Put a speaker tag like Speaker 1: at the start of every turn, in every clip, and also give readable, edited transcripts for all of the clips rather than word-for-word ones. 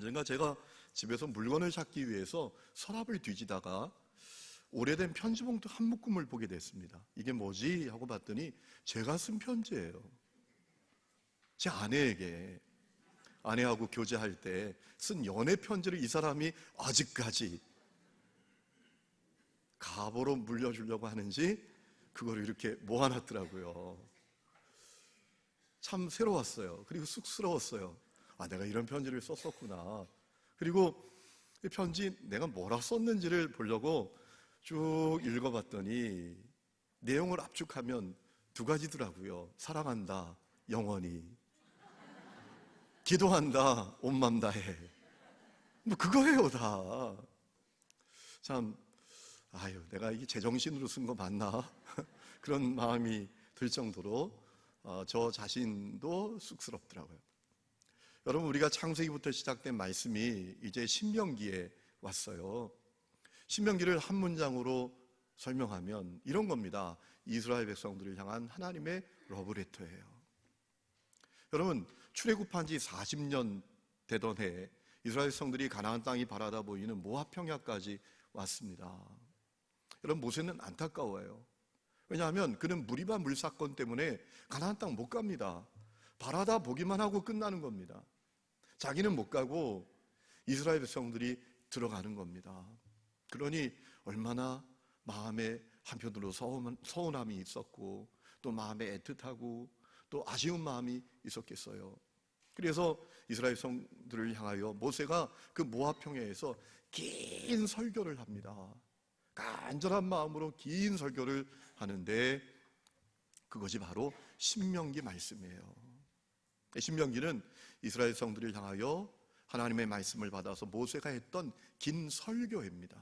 Speaker 1: 언젠가 제가 집에서 물건을 찾기 위해서 서랍을 뒤지다가 오래된 편지 봉투 한 묶음을 보게 됐습니다. 이게 뭐지? 하고 봤더니 제가 쓴 편지예요. 제 아내하고 교제할 때 쓴 연애 편지를 이 사람이 아직까지 가보로 물려주려고 하는지 그걸 이렇게 모아놨더라고요. 참 새로웠어요. 그리고 쑥스러웠어요. 아, 내가 이런 편지를 썼었구나. 그리고 이 편지 내가 뭐라 썼는지를 보려고 쭉 읽어봤더니 내용을 압축하면 두 가지더라고요. 사랑한다, 영원히. 기도한다, 온 맘 다해. 뭐 그거예요, 다. 참, 내가 이게 제정신으로 쓴 거 맞나? 그런 마음이 들 정도로 저 자신도 쑥스럽더라고요. 여러분, 우리가 창세기부터 시작된 말씀이 이제 신명기에 왔어요. 신명기를 한 문장으로 설명하면 이런 겁니다. 이스라엘 백성들을 향한 하나님의 러브레터예요. 여러분, 출애굽한 지 40년 되던 해에 이스라엘 백성들이 가나안 땅이 바라다 보이는 모압 평야까지 왔습니다. 여러분, 모세는 안타까워요. 왜냐하면 그는 무리바 물사건 때문에 가나안 땅 못 갑니다. 바라다 보기만 하고 끝나는 겁니다. 자기는 못 가고 이스라엘 백성들이 들어가는 겁니다. 그러니 얼마나 마음에 한편으로 서운함이 있었고 또 마음에 애틋하고 또 아쉬운 마음이 있었겠어요. 그래서 이스라엘 백성들을 향하여 모세가 그 모압 평야에서 긴 설교를 합니다. 간절한 마음으로 긴 설교를 하는데 그것이 바로 신명기 말씀이에요. 신명기는 이스라엘 백성들을 향하여 하나님의 말씀을 받아서 모세가 했던 긴 설교입니다.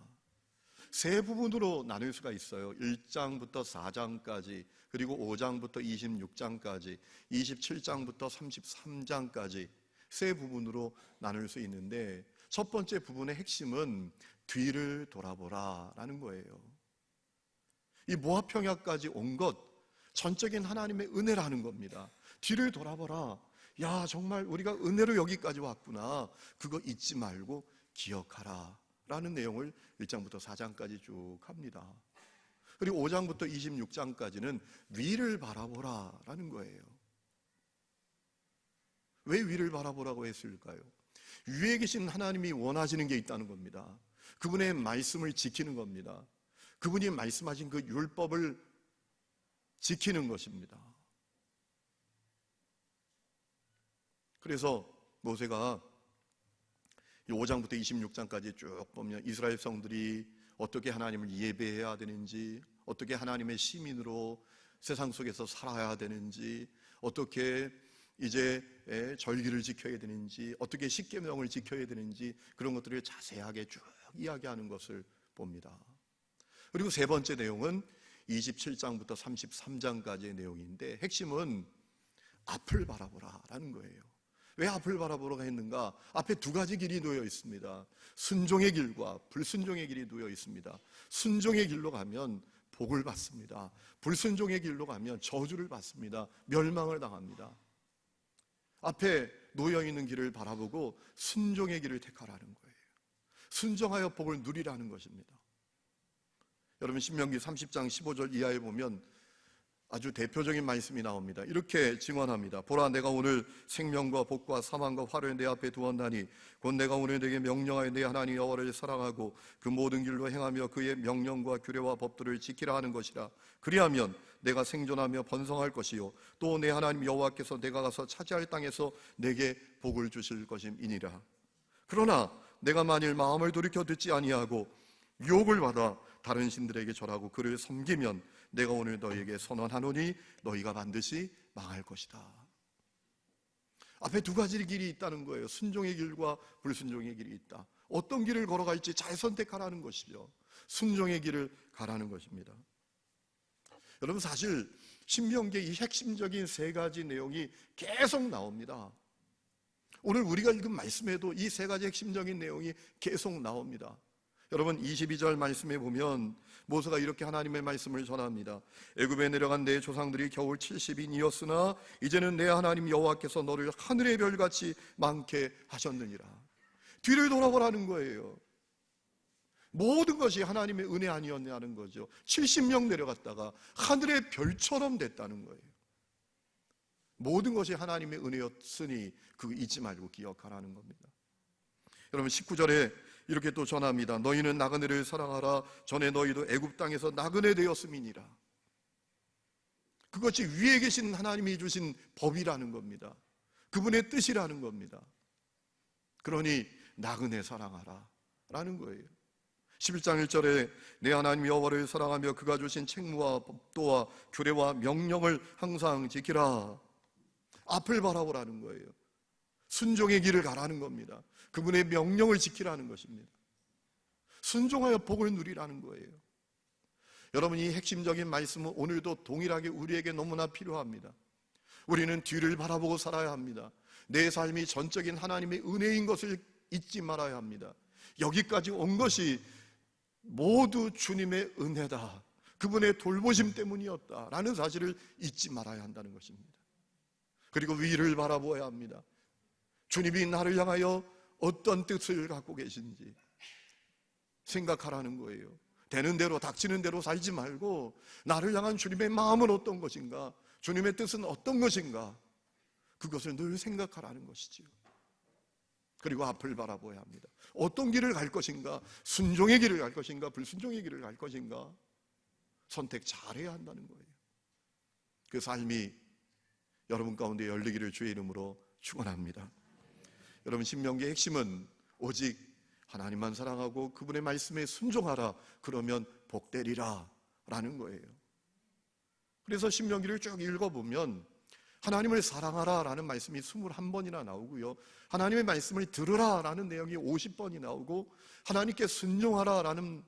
Speaker 1: 세 부분으로 나눌 수가 있어요. 1장부터 4장까지, 그리고 5장부터 26장까지, 27장부터 33장까지 세 부분으로 나눌 수 있는데 첫 번째 부분의 핵심은 뒤를 돌아보라 라는 거예요. 이 모압 평야까지 온 것 전적인 하나님의 은혜라는 겁니다. 뒤를 돌아보라. 야, 정말 우리가 은혜로 여기까지 왔구나. 그거 잊지 말고 기억하라 라는 내용을 1장부터 4장까지 쭉 합니다. 그리고 5장부터 26장까지는 위를 바라보라 라는 거예요. 왜 위를 바라보라고 했을까요? 위에 계신 하나님이 원하시는 게 있다는 겁니다. 그분의 말씀을 지키는 겁니다. 그분이 말씀하신 그 율법을 지키는 것입니다. 그래서 모세가 5장부터 26장까지 쭉 보면 이스라엘 백성들이 어떻게 하나님을 예배해야 되는지, 어떻게 하나님의 시민으로 세상 속에서 살아야 되는지, 어떻게 이제 절기를 지켜야 되는지, 어떻게 십계명을 지켜야 되는지 그런 것들을 자세하게 쭉 이야기하는 것을 봅니다. 그리고 세 번째 내용은 27장부터 33장까지의 내용인데 핵심은 앞을 바라보라 라는 거예요. 왜 앞을 바라보라고 했는가? 앞에 두 가지 길이 놓여 있습니다. 순종의 길과 불순종의 길이 놓여 있습니다. 순종의 길로 가면 복을 받습니다. 불순종의 길로 가면 저주를 받습니다. 멸망을 당합니다. 앞에 놓여 있는 길을 바라보고 순종의 길을 택하라는 거예요. 순종하여 복을 누리라는 것입니다. 여러분, 신명기 30장 15절 이하에 보면 아주 대표적인 말씀이 나옵니다. 이렇게 증언합니다. 보라, 내가 오늘 생명과 복과 사망과 화를 내 앞에 두었나니 곧 내가 오늘 내게 명령하여 내 하나님 여호와를 사랑하고 그 모든 길로 행하며 그의 명령과 규례와 법도를 지키라 하는 것이라. 그리하면 내가 생존하며 번성할 것이요 또 내 하나님 여호와께서 내가 가서 차지할 땅에서 내게 복을 주실 것임이니라. 그러나 내가 만일 마음을 돌이켜 듣지 아니하고 유혹을 받아 다른 신들에게 절하고 그를 섬기면 내가 오늘 너희에게 선언하노니 너희가 반드시 망할 것이다. 앞에 두 가지 길이 있다는 거예요. 순종의 길과 불순종의 길이 있다. 어떤 길을 걸어갈지 잘 선택하라는 것이죠. 순종의 길을 가라는 것입니다. 여러분, 사실 신명기의 이 핵심적인 세 가지 내용이 계속 나옵니다. 오늘 우리가 읽은 말씀에도 이 세 가지 핵심적인 내용이 계속 나옵니다. 여러분, 22절 말씀에 보면 모세가 이렇게 하나님의 말씀을 전합니다. 애굽에 내려간 내 조상들이 겨울 70인이었으나 이제는 내 하나님 여호와께서 너를 하늘의 별같이 많게 하셨느니라. 뒤를 돌아보라는 거예요. 모든 것이 하나님의 은혜 아니었냐는 거죠. 70명 내려갔다가 하늘의 별처럼 됐다는 거예요. 모든 것이 하나님의 은혜였으니 그거 잊지 말고 기억하라는 겁니다. 여러분 19절에 이렇게 또 전합니다. 너희는 나그네를 사랑하라. 전에 너희도 애굽 땅에서 나그네 되었음이니라. 그것이 위에 계신 하나님이 주신 법이라는 겁니다. 그분의 뜻이라는 겁니다. 그러니 나그네 사랑하라 라는 거예요. 11장 1절에 내 하나님 여호와를 사랑하며 그가 주신 책무와 법도와 규례와 명령을 항상 지키라. 앞을 바라보라는 거예요. 순종의 길을 가라는 겁니다. 그분의 명령을 지키라는 것입니다. 순종하여 복을 누리라는 거예요. 여러분, 이 핵심적인 말씀은 오늘도 동일하게 우리에게 너무나 필요합니다. 우리는 뒤를 바라보고 살아야 합니다. 내 삶이 전적인 하나님의 은혜인 것을 잊지 말아야 합니다. 여기까지 온 것이 모두 주님의 은혜다, 그분의 돌보심 때문이었다라는 사실을 잊지 말아야 한다는 것입니다. 그리고 위를 바라보아야 합니다. 주님이 나를 향하여 어떤 뜻을 갖고 계신지 생각하라는 거예요. 되는 대로 닥치는 대로 살지 말고 나를 향한 주님의 마음은 어떤 것인가, 주님의 뜻은 어떤 것인가, 그것을 늘 생각하라는 것이지요. 그리고 앞을 바라보아야 합니다. 어떤 길을 갈 것인가, 순종의 길을 갈 것인가, 불순종의 길을 갈 것인가, 선택 잘해야 한다는 거예요. 그 삶이 여러분 가운데 열리기를 주의 이름으로 축원합니다. 여러분, 신명기의 핵심은 오직 하나님만 사랑하고 그분의 말씀에 순종하라, 그러면 복되리라 라는 거예요. 그래서 신명기를 쭉 읽어보면 하나님을 사랑하라 라는 말씀이 21번이나 나오고요, 하나님의 말씀을 들으라 라는 내용이 50번이 나오고, 하나님께 순종하라 라는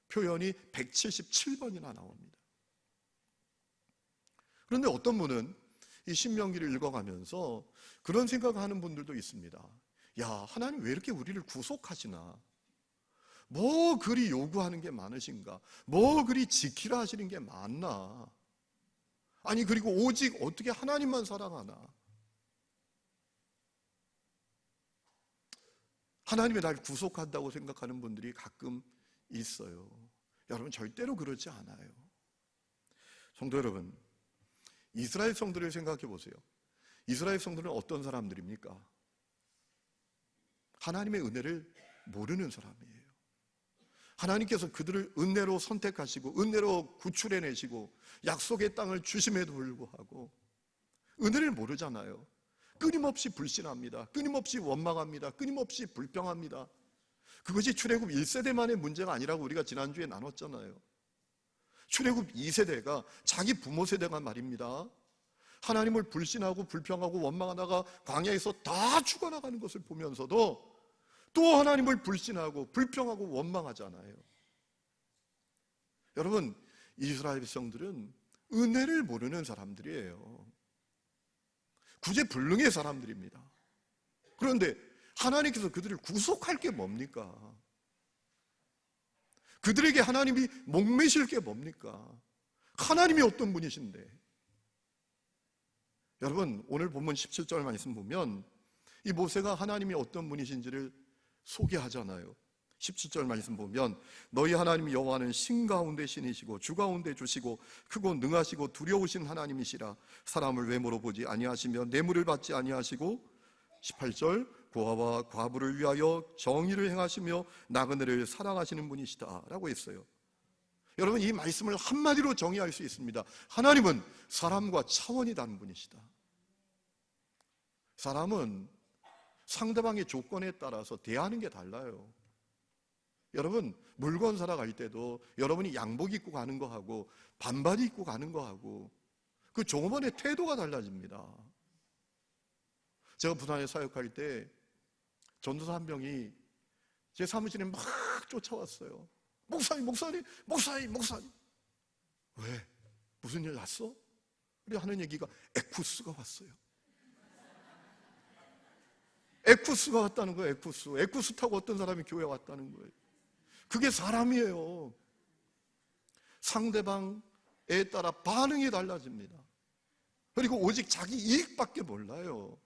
Speaker 1: 표현이 177번이나 나옵니다. 그런데 어떤 분은 이 신명기를 읽어가면서 그런 생각하는 분들도 있습니다. 야, 하나님 왜 이렇게 우리를 구속하시나? 뭐 그리 요구하는 게 많으신가? 뭐 그리 지키라 하시는 게 많나? 아니, 그리고 오직 어떻게 하나님만 사랑하나? 하나님이 날 구속한다고 생각하는 분들이 가끔 있어요. 여러분, 절대로 그렇지 않아요. 성도 여러분, 이스라엘 성도를 생각해 보세요. 이스라엘 성도는 어떤 사람들입니까? 하나님의 은혜를 모르는 사람이에요. 하나님께서 그들을 은혜로 선택하시고 은혜로 구출해내시고 약속의 땅을 주심에도 불구하고 은혜를 모르잖아요. 끊임없이 불신합니다. 끊임없이 원망합니다. 끊임없이 불평합니다. 그것이 출애굽 1세대만의 문제가 아니라고 우리가 지난주에 나눴잖아요. 출애굽 2세대가 자기 부모 세대가 말입니다, 하나님을 불신하고 불평하고 원망하다가 광야에서 다 죽어나가는 것을 보면서도 또 하나님을 불신하고 불평하고 원망하잖아요. 여러분, 이스라엘 백성들은 은혜를 모르는 사람들이에요. 구제불능의 사람들입니다. 그런데 하나님께서 그들을 구속할 게 뭡니까? 그들에게 하나님이 목매실 게 뭡니까? 하나님이 어떤 분이신데? 여러분, 오늘 본문 17절 말씀 보면 이 모세가 하나님이 어떤 분이신지를 소개하잖아요. 17절 말씀 보면 너희 하나님 여호와는 신 가운데 신이시고 주 가운데 주시고 크고 능하시고 두려우신 하나님이시라. 사람을 외모로 보지 아니하시며 뇌물을 받지 아니하시고, 18절 고아와 과부를 위하여 정의를 행하시며 나그네를 사랑하시는 분이시다 라고 했어요. 여러분, 이 말씀을 한마디로 정의할 수 있습니다. 하나님은 사람과 차원이 다른 분이시다. 사람은 상대방의 조건에 따라서 대하는 게 달라요. 여러분, 물건 사러 갈 때도 여러분이 양복 입고 가는 거하고 반바지 입고 가는 거하고 그 종업원의 태도가 달라집니다. 제가 부산에 사역할 때 전도사 한 명이 제 사무실에 막 쫓아왔어요. 목사님, 목사님, 목사님, 목사님. 왜? 무슨 일 났어? 그래 하는 얘기가 에쿠스가 왔어요. 에쿠스가 왔다는 거예요. 에쿠스 타고 어떤 사람이 교회에 왔다는 거예요. 그게 사람이에요. 상대방에 따라 반응이 달라집니다. 그리고 오직 자기 이익밖에 몰라요.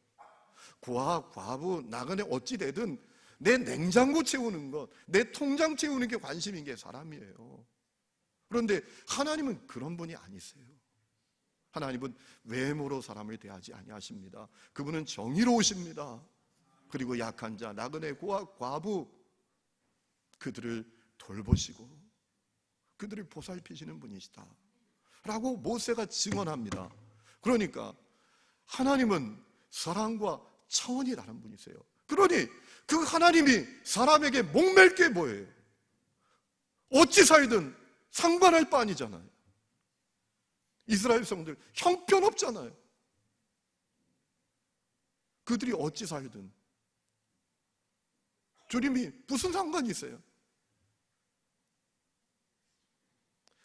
Speaker 1: 고아, 과부, 나그네 어찌 되든 내 냉장고 채우는 것, 내 통장 채우는 게 관심인 게 사람이에요. 그런데 하나님은 그런 분이 아니세요. 하나님은 외모로 사람을 대하지 아니하십니다. 그분은 정의로우십니다. 그리고 약한 자, 나그네, 과부 그들을 돌보시고 그들을 보살피시는 분이시다 라고 모세가 증언합니다. 그러니까 하나님은 사랑과 차원이 다른 분이세요. 그러니 그 하나님이 사람에게 목맬 게 뭐예요? 어찌 살든 상관할 바 아니잖아요. 이스라엘 성들 형편없잖아요. 그들이 어찌 살든 주님이 무슨 상관이 있어요?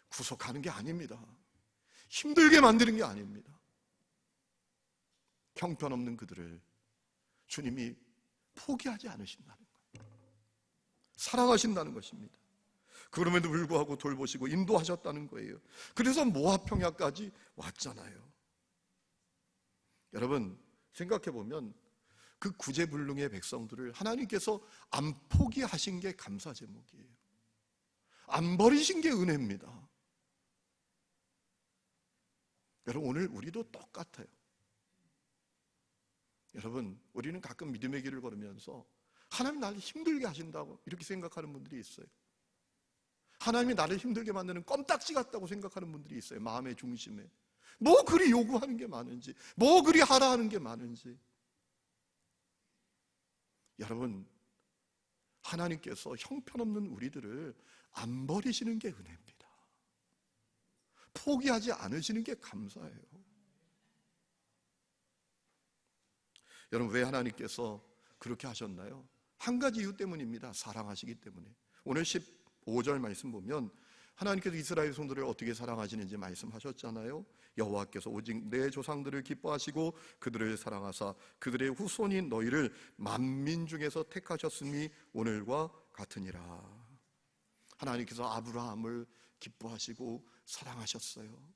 Speaker 1: 구속하는 게 아닙니다. 힘들게 만드는 게 아닙니다. 형편없는 그들을 주님이 포기하지 않으신다는 거예요. 사랑하신다는 것입니다. 그럼에도 불구하고 돌보시고 인도하셨다는 거예요. 그래서 모압 평야까지 왔잖아요. 여러분 생각해 보면 그 구제불능의 백성들을 하나님께서 안 포기하신 게 감사 제목이에요. 안 버리신 게 은혜입니다. 여러분 오늘 우리도 똑같아요. 여러분 우리는 가끔 믿음의 길을 걸으면서 하나님 나를 힘들게 하신다고 이렇게 생각하는 분들이 있어요. 하나님이 나를 힘들게 만드는 껌딱지 같다고 생각하는 분들이 있어요. 마음의 중심에 뭐 그리 요구하는 게 많은지, 뭐 그리 하라 하는 게 많은지. 여러분 하나님께서 형편없는 우리들을 안 버리시는 게 은혜입니다. 포기하지 않으시는 게 감사해요. 여러분 왜 하나님께서 그렇게 하셨나요? 한 가지 이유 때문입니다. 사랑하시기 때문에. 오늘 15절 말씀 보면 하나님께서 이스라엘 성도를 어떻게 사랑하시는지 말씀하셨잖아요. 여호와께서 오직 내 조상들을 기뻐하시고 그들을 사랑하사 그들의 후손인 너희를 만민 중에서 택하셨음이 오늘과 같으니라. 하나님께서 아브라함을 기뻐하시고 사랑하셨어요.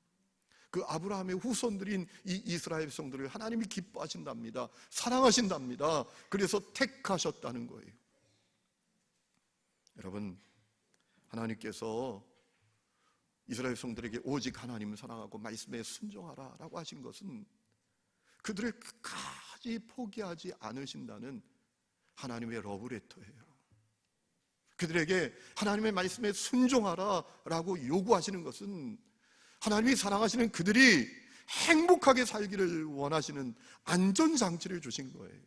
Speaker 1: 그 아브라함의 후손들인 이 이스라엘 백성들을 하나님이 기뻐하신답니다. 사랑하신답니다. 그래서 택하셨다는 거예요. 여러분 하나님께서 이스라엘 백성들에게 오직 하나님을 사랑하고 말씀에 순종하라 라고 하신 것은 그들을 끝까지 포기하지 않으신다는 하나님의 러브레터예요. 그들에게 하나님의 말씀에 순종하라 라고 요구하시는 것은 하나님이 사랑하시는 그들이 행복하게 살기를 원하시는 안전장치를 주신 거예요.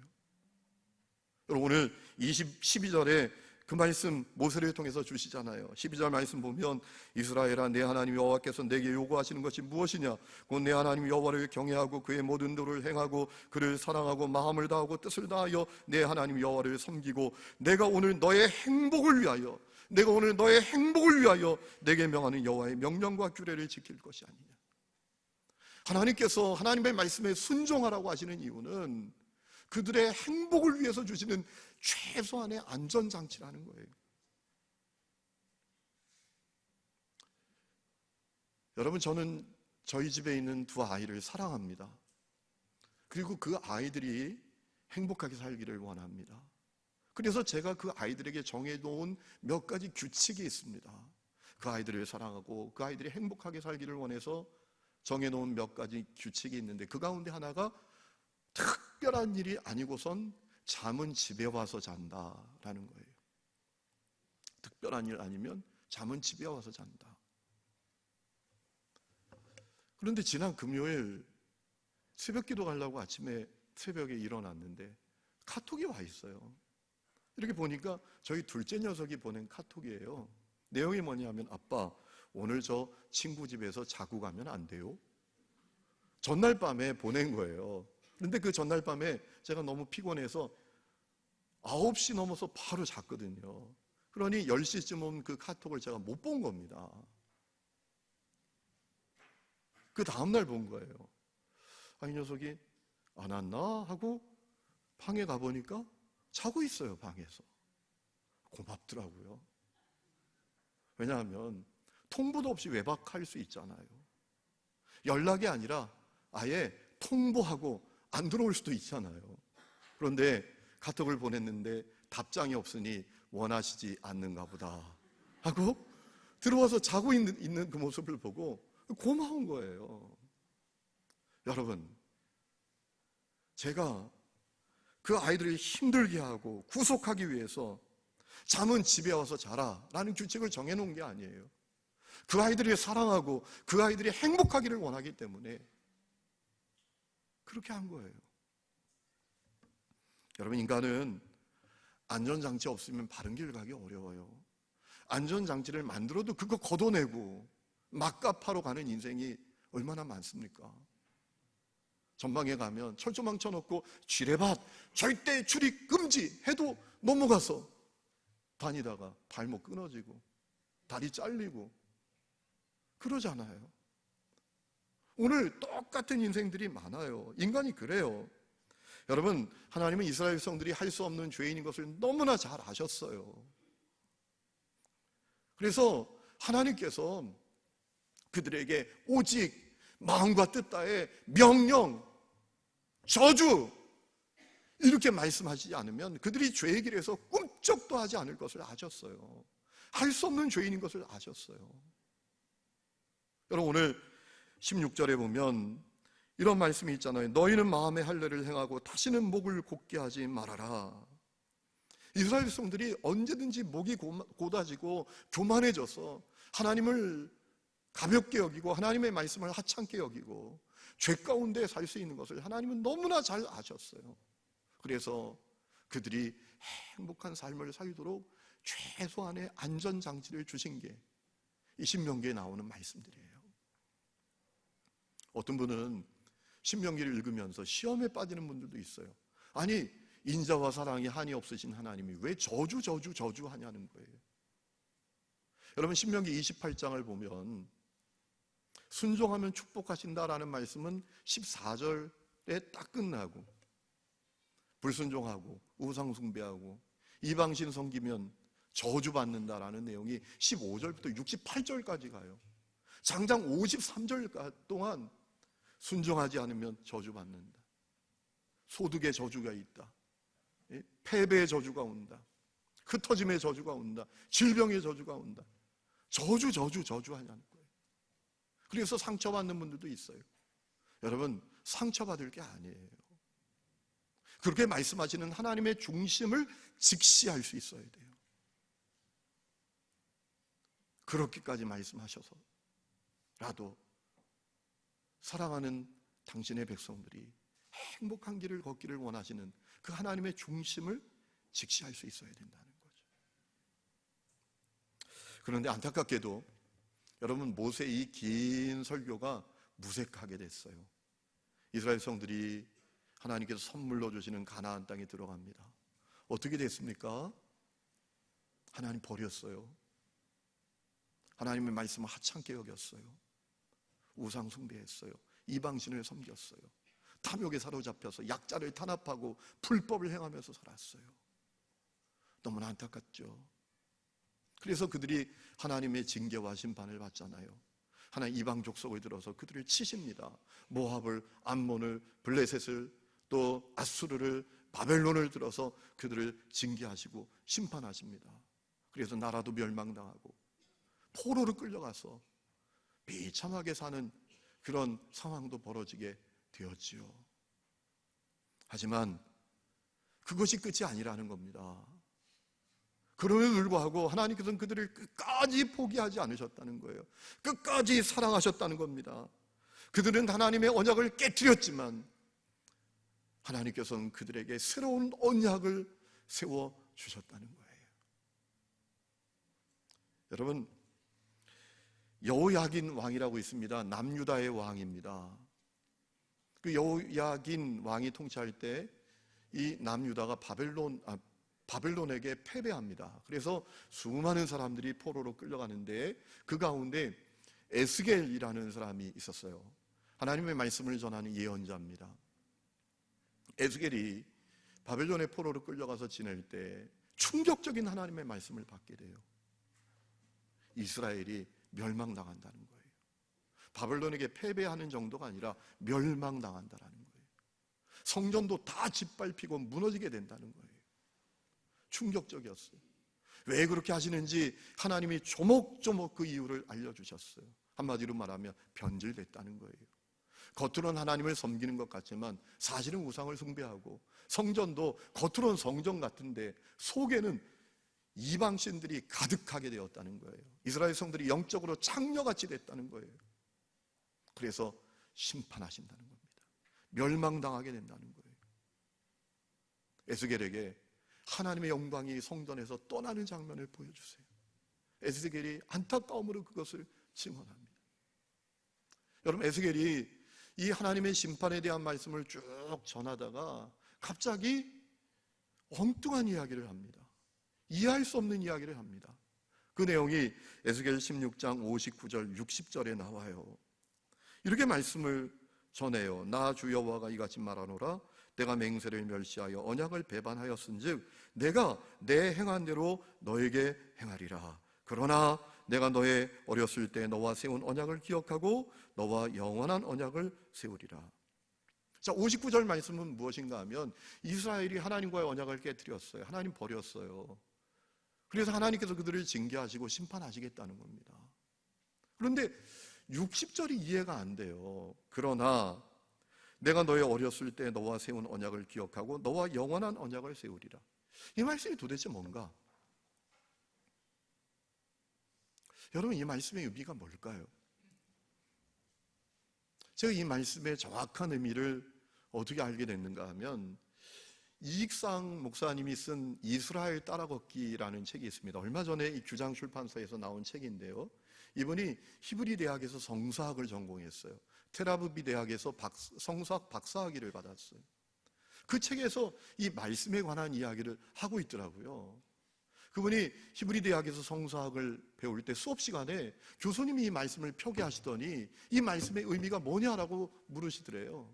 Speaker 1: 여러분 오늘 12절에 그 말씀 모세를 통해서 주시잖아요. 12절 말씀 보면 이스라엘아 내 하나님 여호와께서 내게 요구하시는 것이 무엇이냐? 곧 내 하나님 여호와를 경외하고 그의 모든 도를 행하고 그를 사랑하고 마음을 다하고 뜻을 다하여 내 하나님 여호와를 섬기고 내가 오늘 너의 행복을 위하여 내게 명하는 여호와의 명령과 규례를 지킬 것이 아니냐. 하나님께서 하나님의 말씀에 순종하라고 하시는 이유는 그들의 행복을 위해서 주시는 최소한의 안전장치라는 거예요. 여러분 저는 저희 집에 있는 두 아이를 사랑합니다. 그리고 그 아이들이 행복하게 살기를 원합니다. 그래서 제가 그 아이들에게 정해놓은 몇 가지 규칙이 있습니다. 그 아이들을 사랑하고 그 아이들이 행복하게 살기를 원해서 정해놓은 몇 가지 규칙이 있는데 그 가운데 하나가 특별한 일이 아니고선 잠은 집에 와서 잔다라는 거예요. 특별한 일 아니면 잠은 집에 와서 잔다. 그런데 지난 금요일 새벽 기도 가려고 아침에 새벽에 일어났는데 카톡이 와 있어요. 이렇게 보니까 저희 둘째 녀석이 보낸 카톡이에요. 내용이 뭐냐면 아빠 오늘 저 친구 집에서 자고 가면 안 돼요? 전날 밤에 보낸 거예요. 그런데 그 전날 밤에 제가 너무 피곤해서 9시 넘어서 바로 잤거든요. 그러니 10시쯤 온 그 카톡을 제가 못 본 겁니다. 그 다음날 본 거예요. 이 녀석이 안 왔나 하고 방에 가보니까 자고 있어요. 방에서. 고맙더라고요. 왜냐하면 통보도 없이 외박할 수 있잖아요. 연락이 아니라 아예 통보하고 안 들어올 수도 있잖아요. 그런데 카톡을 보냈는데 답장이 없으니 원하시지 않는가 보다 하고 들어와서 자고 있는 그 모습을 보고 고마운 거예요. 여러분, 제가 그 아이들을 힘들게 하고 구속하기 위해서 잠은 집에 와서 자라 라는 규칙을 정해놓은 게 아니에요. 그 아이들이 사랑하고 그 아이들이 행복하기를 원하기 때문에 그렇게 한 거예요. 여러분, 인간은 안전장치 없으면 바른 길 가기 어려워요. 안전장치를 만들어도 그거 걷어내고 막갑하러 가는 인생이 얼마나 많습니까? 전방에 가면 철조망 쳐놓고 지뢰밭 절대 출입 금지 해도 넘어가서 다니다가 발목 끊어지고 다리 잘리고 그러잖아요. 오늘 똑같은 인생들이 많아요. 인간이 그래요. 여러분, 하나님은 이스라엘 백성들이 할 수 없는 죄인인 것을 너무나 잘 아셨어요. 그래서 하나님께서 그들에게 오직 마음과 뜻 다해 명령, 저주 이렇게 말씀하시지 않으면 그들이 죄의 길에서 꿈쩍도 하지 않을 것을 아셨어요. 할 수 없는 죄인인 것을 아셨어요. 여러분, 오늘 16절에 보면 이런 말씀이 있잖아요. 너희는 마음의 할례를 행하고 다시는 목을 곧게 하지 말아라. 이스라엘 백성들이 언제든지 목이 곧아지고 교만해져서 하나님을 가볍게 여기고 하나님의 말씀을 하찮게 여기고 죄 가운데 살 수 있는 것을 하나님은 너무나 잘 아셨어요. 그래서 그들이 행복한 삶을 살도록 최소한의 안전장치를 주신 게 이 신명기에 나오는 말씀들이에요. 어떤 분은 신명기를 읽으면서 시험에 빠지는 분들도 있어요. 아니, 인자와 사랑이 한이 없으신 하나님이 왜 저주하냐는 거예요. 여러분, 신명기 28장을 보면 순종하면 축복하신다라는 말씀은 14절에 딱 끝나고 불순종하고 우상숭배하고 이방신 섬기면 저주받는다라는 내용이 15절부터 68절까지 가요. 장장 53절 동안 순종하지 않으면 저주받는다. 소득의 저주가 있다. 패배의 저주가 온다. 흩어짐의 저주가 온다. 질병의 저주가 온다. 저주하냐는 거예요. 그래서 상처받는 분들도 있어요. 여러분, 상처받을 게 아니에요. 그렇게 말씀하시는 하나님의 중심을 직시할 수 있어야 돼요. 그렇게까지 말씀하셔서라도 사랑하는 당신의 백성들이 행복한 길을 걷기를 원하시는 그 하나님의 중심을 직시할 수 있어야 된다는 거죠. 그런데 안타깝게도 여러분, 모세의 이 긴 설교가 무색하게 됐어요. 이스라엘 백성들이 하나님께서 선물로 주시는 가나안 땅에 들어갑니다. 어떻게 됐습니까? 하나님 버렸어요. 하나님의 말씀을 하찮게 여겼어요. 우상 숭배했어요. 이방신을 섬겼어요. 탐욕에 사로잡혀서 약자를 탄압하고 불법을 행하면서 살았어요. 너무나 안타깝죠. 그래서 그들이 하나님의 징계와 심판을 받잖아요. 하나님 이방 족속을 들어서 그들을 치십니다. 모압을, 암몬을, 블레셋을, 또 아수르를, 바벨론을 들어서 그들을 징계하시고 심판하십니다. 그래서 나라도 멸망당하고 포로로 끌려가서 비참하게 사는 그런 상황도 벌어지게 되었지요. 하지만 그것이 끝이 아니라는 겁니다. 그럼에도 불구하고 하나님께서는 그들을 끝까지 포기하지 않으셨다는 거예요. 끝까지 사랑하셨다는 겁니다. 그들은 하나님의 언약을 깨뜨렸지만 하나님께서는 그들에게 새로운 언약을 세워주셨다는 거예요. 여러분, 여호야긴 왕이라고 있습니다. 남유다의 왕입니다. 그 여호야긴 왕이 통치할 때 이 남유다가 바벨론에게 패배합니다. 그래서 수많은 사람들이 포로로 끌려가는데 그 가운데 에스겔이라는 사람이 있었어요. 하나님의 말씀을 전하는 예언자입니다. 에스겔이 바벨론의 포로로 끌려가서 지낼 때 충격적인 하나님의 말씀을 받게 돼요. 이스라엘이 멸망당한다는 거예요. 바벨론에게 패배하는 정도가 아니라 멸망당한다는 거예요. 성전도 다 짓밟히고 무너지게 된다는 거예요. 충격적이었어요. 왜 그렇게 하시는지 하나님이 조목조목 그 이유를 알려주셨어요. 한마디로 말하면 변질됐다는 거예요. 겉으로는 하나님을 섬기는 것 같지만 사실은 우상을 숭배하고, 성전도 겉으로는 성전 같은데 속에는 이방신들이 가득하게 되었다는 거예요. 이스라엘 성들이 영적으로 창녀같이 됐다는 거예요. 그래서 심판하신다는 겁니다. 멸망당하게 된다는 거예요. 에스겔에게 하나님의 영광이 성전에서 떠나는 장면을 보여주세요. 에스겔이 안타까움으로 그것을 증언합니다. 여러분, 에스겔이 이 하나님의 심판에 대한 말씀을 쭉 전하다가 갑자기 엉뚱한 이야기를 합니다. 이해할 수 없는 이야기를 합니다. 그 내용이 에스겔 16장 59절 60절에 나와요. 이렇게 말씀을 전해요. 나 주 여호와가 이같이 말하노라. 내가 맹세를 멸시하여 언약을 배반하였은즉 내가 내 행한 대로 너에게 행하리라. 그러나 내가 너의 어렸을 때 너와 세운 언약을 기억하고 너와 영원한 언약을 세우리라. 자, 59절 말씀은 무엇인가 하면 이스라엘이 하나님과의 언약을 깨뜨렸어요. 하나님 버렸어요. 그래서 하나님께서 그들을 징계하시고 심판하시겠다는 겁니다. 그런데 60절이 이해가 안 돼요. 그러나 내가 너의 어렸을 때 너와 세운 언약을 기억하고 너와 영원한 언약을 세우리라. 이 말씀이 도대체 뭔가? 여러분, 이 말씀의 의미가 뭘까요? 제가 이 말씀의 정확한 의미를 어떻게 알게 됐는가 하면 이익상 목사님이 쓴 이스라엘 따라걷기라는 책이 있습니다. 얼마 전에 이 규장 출판사에서 나온 책인데요. 이분이 히브리 대학에서 성서학을 전공했어요. 텔아비브 대학에서 성서학 박사학위를 받았어요. 그 책에서 이 말씀에 관한 이야기를 하고 있더라고요. 그분이 히브리 대학에서 성서학을 배울 때 수업 시간에 교수님이 이 말씀을 표기하시더니 이 말씀의 의미가 뭐냐라고 물으시더래요.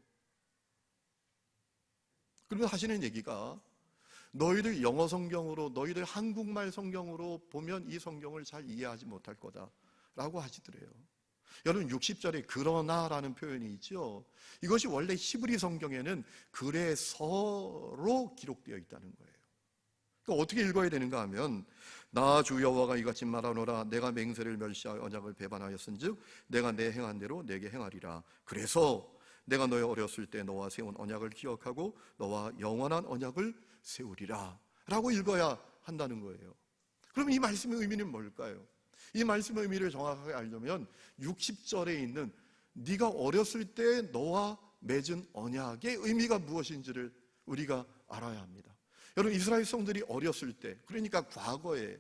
Speaker 1: 그러면 하시는 얘기가 너희들 영어 성경으로, 너희들 한국말 성경으로 보면 이 성경을 잘 이해하지 못할 거다라고 하시더래요. 여러분, 60절에 그러나라는 표현이 있죠. 이것이 원래 히브리 성경에는 그래서로 기록되어 있다는 거예요. 그러니까 어떻게 읽어야 되는가 하면 나 주 여호와가 이같이 말하노라. 내가 맹세를 멸시하여 언약을 배반하였은즉 내가 내 행한 대로 내게 행하리라. 그래서 내가 너의 어렸을 때 너와 세운 언약을 기억하고 너와 영원한 언약을 세우리라 라고 읽어야 한다는 거예요. 그럼 이 말씀의 의미는 뭘까요? 이 말씀의 의미를 정확하게 알려면 60절에 있는 네가 어렸을 때 너와 맺은 언약의 의미가 무엇인지를 우리가 알아야 합니다. 여러분, 이스라엘 성들이 어렸을 때, 그러니까 과거에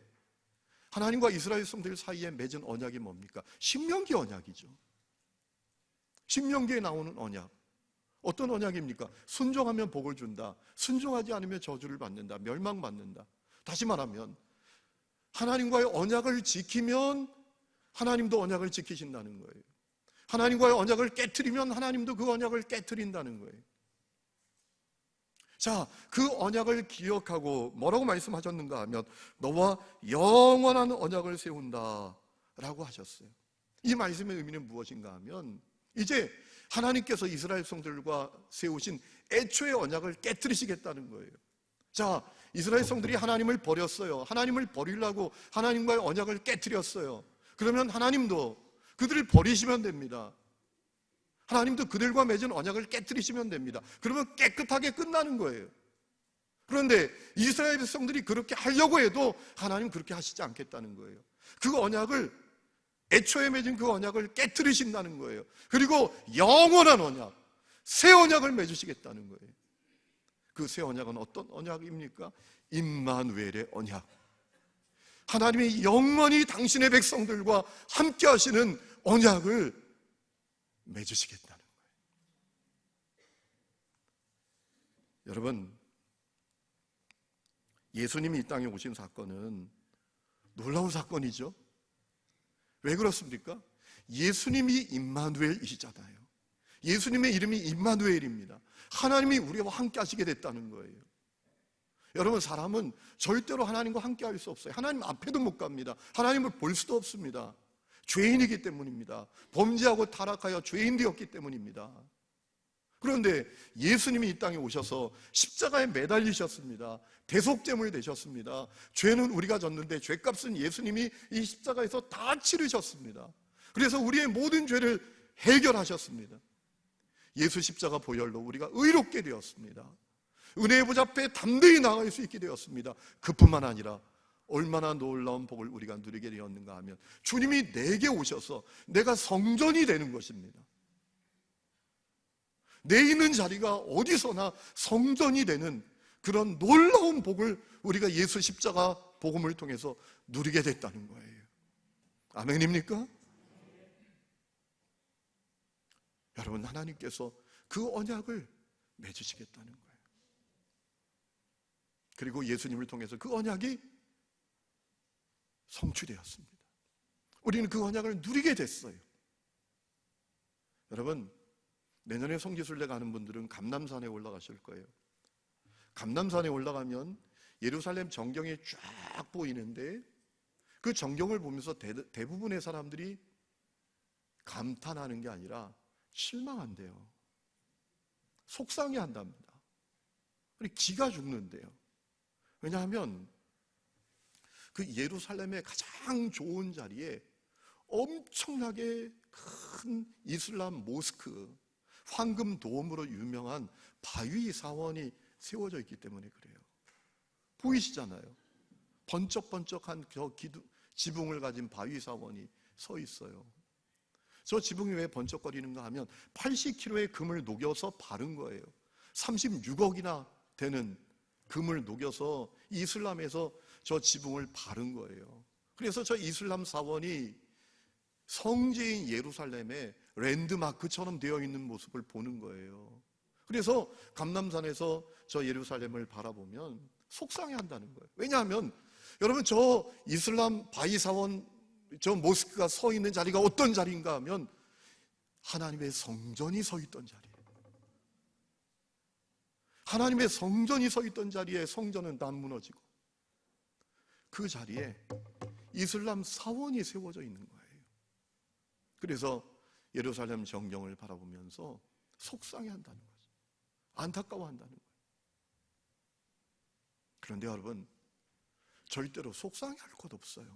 Speaker 1: 하나님과 이스라엘 성들 사이에 맺은 언약이 뭡니까? 신명기 언약이죠. 신명기에 나오는 언약. 어떤 언약입니까? 순종하면 복을 준다. 순종하지 않으면 저주를 받는다. 멸망받는다. 다시 말하면 하나님과의 언약을 지키면 하나님도 언약을 지키신다는 거예요. 하나님과의 언약을 깨트리면 하나님도 그 언약을 깨트린다는 거예요. 자, 그 언약을 기억하고 뭐라고 말씀하셨는가 하면 너와 영원한 언약을 세운다 라고 하셨어요. 이 말씀의 의미는 무엇인가 하면 이제 하나님께서 이스라엘 성들과 세우신 애초의 언약을 깨트리시겠다는 거예요. 자, 이스라엘 성들이 하나님을 버렸어요. 하나님을 버리려고 하나님과의 언약을 깨트렸어요. 그러면 하나님도 그들을 버리시면 됩니다. 하나님도 그들과 맺은 언약을 깨트리시면 됩니다. 그러면 깨끗하게 끝나는 거예요. 그런데 이스라엘 백성들이 그렇게 하려고 해도 하나님 그렇게 하시지 않겠다는 거예요. 그 언약을, 애초에 맺은 그 언약을 깨트리신다는 거예요. 그리고 영원한 언약, 새 언약을 맺으시겠다는 거예요. 그 새 언약은 어떤 언약입니까? 임마누엘의 언약. 하나님이 영원히 당신의 백성들과 함께 하시는 언약을 맺으시겠다는 거예요. 여러분, 예수님이 이 땅에 오신 사건은 놀라운 사건이죠. 왜 그렇습니까? 예수님이 임마누엘이시잖아요. 예수님의 이름이 임마누엘입니다. 하나님이 우리와 함께 하시게 됐다는 거예요. 여러분, 사람은 절대로 하나님과 함께 할 수 없어요. 하나님 앞에도 못 갑니다. 하나님을 볼 수도 없습니다. 죄인이기 때문입니다. 범죄하고 타락하여 죄인 되었기 때문입니다. 그런데 예수님이 이 땅에 오셔서 십자가에 매달리셨습니다. 대속제물 되셨습니다. 죄는 우리가 졌는데 죄값은 예수님이 이 십자가에서 다 치르셨습니다. 그래서 우리의 모든 죄를 해결하셨습니다. 예수 십자가 보혈로 우리가 의롭게 되었습니다. 은혜의 보좌 앞에 담대히 나아갈 수 있게 되었습니다. 그뿐만 아니라 얼마나 놀라운 복을 우리가 누리게 되었는가 하면 주님이 내게 오셔서 내가 성전이 되는 것입니다. 내 있는 자리가 어디서나 성전이 되는 그런 놀라운 복을 우리가 예수 십자가 복음을 통해서 누리게 됐다는 거예요. 아멘입니까? 여러분, 하나님께서 그 언약을 맺으시겠다는 거예요. 그리고 예수님을 통해서 그 언약이 성취되었습니다. 우리는 그 언약을 누리게 됐어요. 여러분, 내년에 성지순례 가는 분들은 감람산에 올라가실 거예요. 감람산에 올라가면 예루살렘 전경이 쫙 보이는데 그 전경을 보면서 대부분의 사람들이 감탄하는 게 아니라 실망한대요. 속상해한답니다. 그리고 기가 죽는데요. 왜냐하면 그 예루살렘의 가장 좋은 자리에 엄청나게 큰 이슬람 모스크, 황금 도움으로 유명한 바위 사원이 세워져 있기 때문에 그래요. 보이시잖아요. 번쩍번쩍한 저 지붕을 가진 바위 사원이 서 있어요. 저 지붕이 왜 번쩍거리는가 하면 80kg의 금을 녹여서 바른 거예요. 36억이나 되는 금을 녹여서 이슬람에서 저 지붕을 바른 거예요. 그래서 저 이슬람 사원이 성지인 예루살렘의 랜드마크처럼 되어 있는 모습을 보는 거예요. 그래서 감람산에서 저 예루살렘을 바라보면 속상해한다는 거예요. 왜냐하면 여러분, 저 이슬람 바위 사원, 저 모스크가 서 있는 자리가 어떤 자리인가 하면 하나님의 성전이 서 있던 자리예요. 하나님의 성전이 서 있던 자리에 성전은 다 무너지고 그 자리에 이슬람 사원이 세워져 있는 거예요. 그래서 예루살렘 전경을 바라보면서 속상해한다는 거죠. 안타까워한다는 거예요. 그런데 여러분, 절대로 속상해할 것 없어요.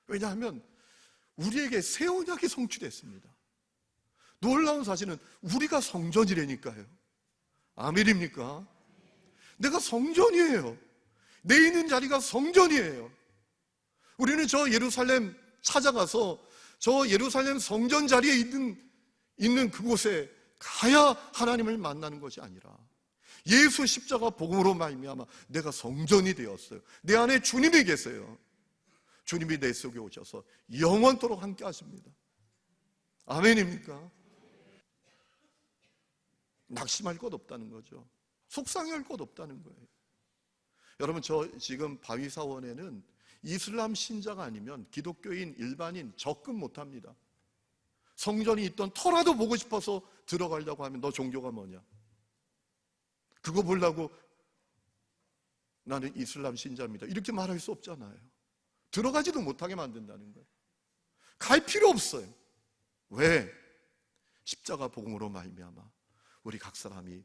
Speaker 1: 왜냐하면 우리에게 새 언약이 성취됐습니다. 놀라운 사실은 우리가 성전이라니까요. 아멘입니까? 내가 성전이에요. 내 있는 자리가 성전이에요. 우리는 저 예루살렘 찾아가서 저 예루살렘 성전 자리에 있는 그곳에 가야 하나님을 만나는 것이 아니라 예수 십자가 복음으로 말미암아 내가 성전이 되었어요. 내 안에 주님이 계세요. 주님이 내 속에 오셔서 영원토록 함께 하십니다. 아멘입니까? 낙심할 것 없다는 거죠. 속상해할 것 없다는 거예요. 여러분, 저 지금 바위사원에는 이슬람 신자가 아니면 기독교인 일반인 접근 못합니다. 성전이 있던 터라도 보고 싶어서 들어가려고 하면 너 종교가 뭐냐? 그거 보려고 나는 이슬람 신자입니다. 이렇게 말할 수 없잖아요. 들어가지도 못하게 만든다는 거예요. 갈 필요 없어요. 왜? 십자가 복음으로 말미암아 우리 각 사람이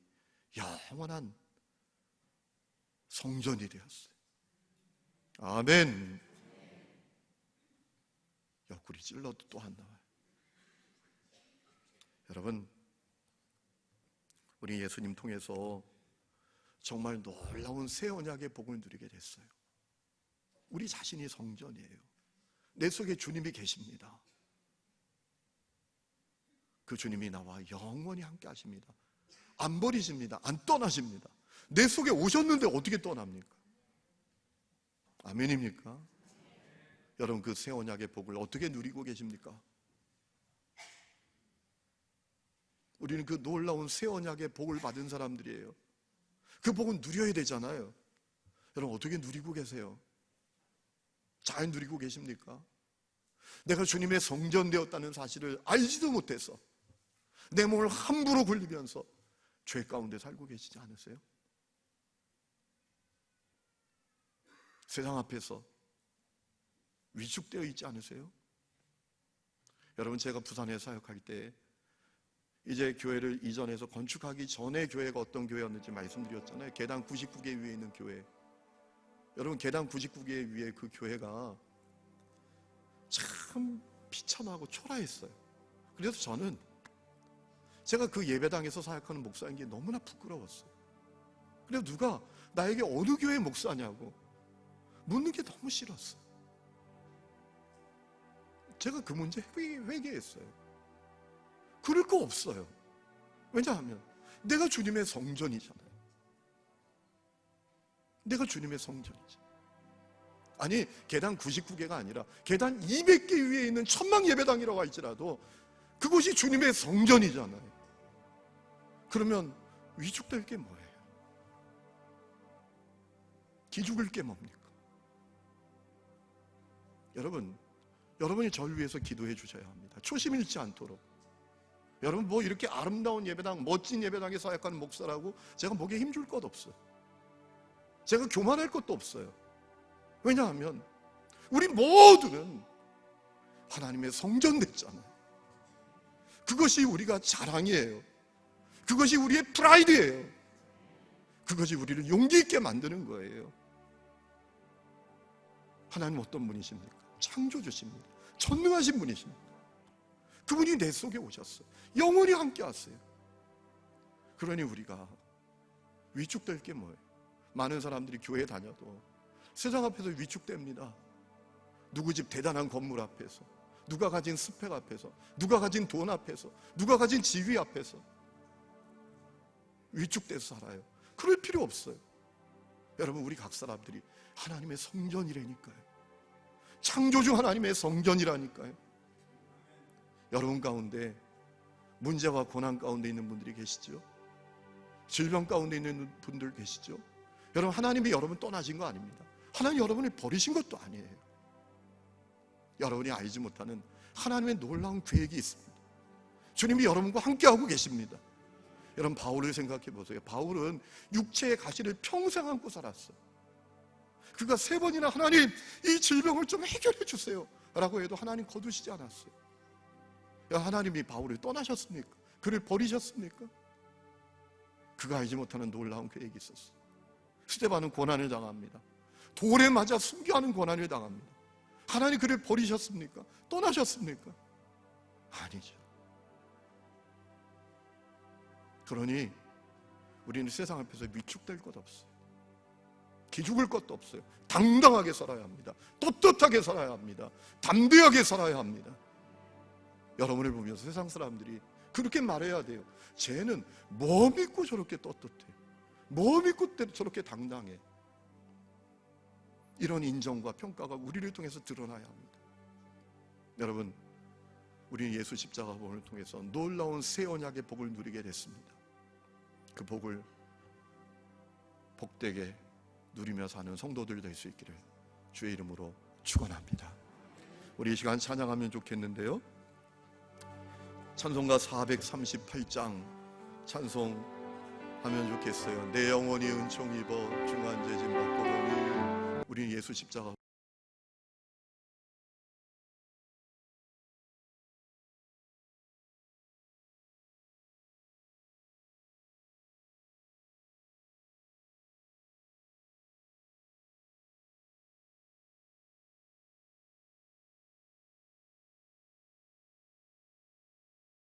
Speaker 1: 영원한 성전이 되었어요. 아멘. 옆구리 찔러도 또 안 나와요. 여러분, 우리 예수님 통해서 정말 놀라운 새 언약의 복을 누리게 됐어요. 우리 자신이 성전이에요. 내 속에 주님이 계십니다. 그 주님이 나와 영원히 함께 하십니다. 안 버리십니다. 안 떠나십니다. 내 속에 오셨는데 어떻게 떠납니까? 아멘입니까? 여러분, 그 새 언약의 복을 어떻게 누리고 계십니까? 우리는 그 놀라운 새 언약의 복을 받은 사람들이에요. 그 복은 누려야 되잖아요. 여러분, 어떻게 누리고 계세요? 잘 누리고 계십니까? 내가 주님의 성전 되었다는 사실을 알지도 못해서 내 몸을 함부로 굴리면서 죄 가운데 살고 계시지 않으세요? 세상 앞에서 위축되어 있지 않으세요? 여러분, 제가 부산에 사역할 때 이제 교회를 이전해서 건축하기 전에 교회가 어떤 교회였는지 말씀드렸잖아요. 계단 99개 위에 있는 교회. 여러분, 계단 99개 위에 그 교회가 참 비참하고 초라했어요. 그래서 저는 제가 그 예배당에서 사역하는 목사인 게 너무나 부끄러웠어요. 그래서 누가 나에게 어느 교회 목사냐고 묻는 게 너무 싫었어요. 제가 그 문제 회개했어요. 그럴 거 없어요. 왜냐하면 내가 주님의 성전이잖아요. 내가 주님의 성전이지. 아니, 계단 99개가 아니라 계단 200개 위에 있는 천막 예배당이라고 할지라도 그곳이 주님의 성전이잖아요. 그러면 위축될 게 뭐예요? 기죽을 게 뭡니까? 여러분이 저를 위해서 기도해 주셔야 합니다. 초심 잃지 않도록. 여러분, 뭐 이렇게 아름다운 예배당, 멋진 예배당에 사역하는 목사라고 제가 목에 힘줄 것 없어요. 제가 교만할 것도 없어요. 왜냐하면 우리 모두는 하나님의 성전 됐잖아요. 그것이 우리가 자랑이에요. 그것이 우리의 프라이드예요. 그것이 우리를 용기 있게 만드는 거예요. 하나님 어떤 분이십니까? 창조주십니다. 전능하신 분이십니다. 그분이 내 속에 오셨어요. 영원히 함께 하세요. 그러니 우리가 위축될 게 뭐예요? 많은 사람들이 교회 다녀도 세상 앞에서 위축됩니다. 누구 집 대단한 건물 앞에서, 누가 가진 스펙 앞에서, 누가 가진 돈 앞에서, 누가 가진 지위 앞에서 위축돼서 살아요. 그럴 필요 없어요. 여러분, 우리 각 사람들이 하나님의 성전이라니까요. 창조주 하나님의 성전이라니까요. 여러분 가운데 문제와 고난 가운데 있는 분들이 계시죠? 질병 가운데 있는 분들 계시죠? 여러분, 하나님이 여러분 떠나신 거 아닙니다. 하나님 여러분을 버리신 것도 아니에요. 여러분이 알지 못하는 하나님의 놀라운 계획이 있습니다. 주님이 여러분과 함께하고 계십니다. 여러분, 바울을 생각해 보세요. 바울은 육체의 가시를 평생 안고 살았어요. 그가 3번이나 하나님, 이 질병을 좀 해결해 주세요 라고 해도 하나님 거두시지 않았어요. 하나님이 바울을 떠나셨습니까? 그를 버리셨습니까? 그가 알지 못하는 놀라운 계획이 있었어요. 스데반은 고난을 당합니다. 돌에 맞아 순교하는 고난을 당합니다. 하나님 그를 버리셨습니까? 떠나셨습니까? 아니죠. 그러니 우리는 세상 앞에서 위축될 것 없어요. 기죽을 것도 없어요. 당당하게 살아야 합니다. 떳떳하게 살아야 합니다. 담대하게 살아야 합니다. 여러분을 보면서 세상 사람들이 그렇게 말해야 돼요. 쟤는 뭐 믿고 저렇게 떳떳해? 뭐 믿고 저렇게 당당해? 이런 인정과 평가가 우리를 통해서 드러나야 합니다. 여러분, 우리는 예수 십자가 복음을 통해서 놀라운 새 언약의 복을 누리게 됐습니다. 그 복을 복되게 누리며 사는 성도들 될 수 있기를 주의 이름으로 축원합니다. 우리 이 시간 찬양하면 좋겠는데요. 찬송가 438장 찬송하면 좋겠어요. 내 영혼이 은총 입어 중한 죄짐 받고 보니. 우리는 예수 십자가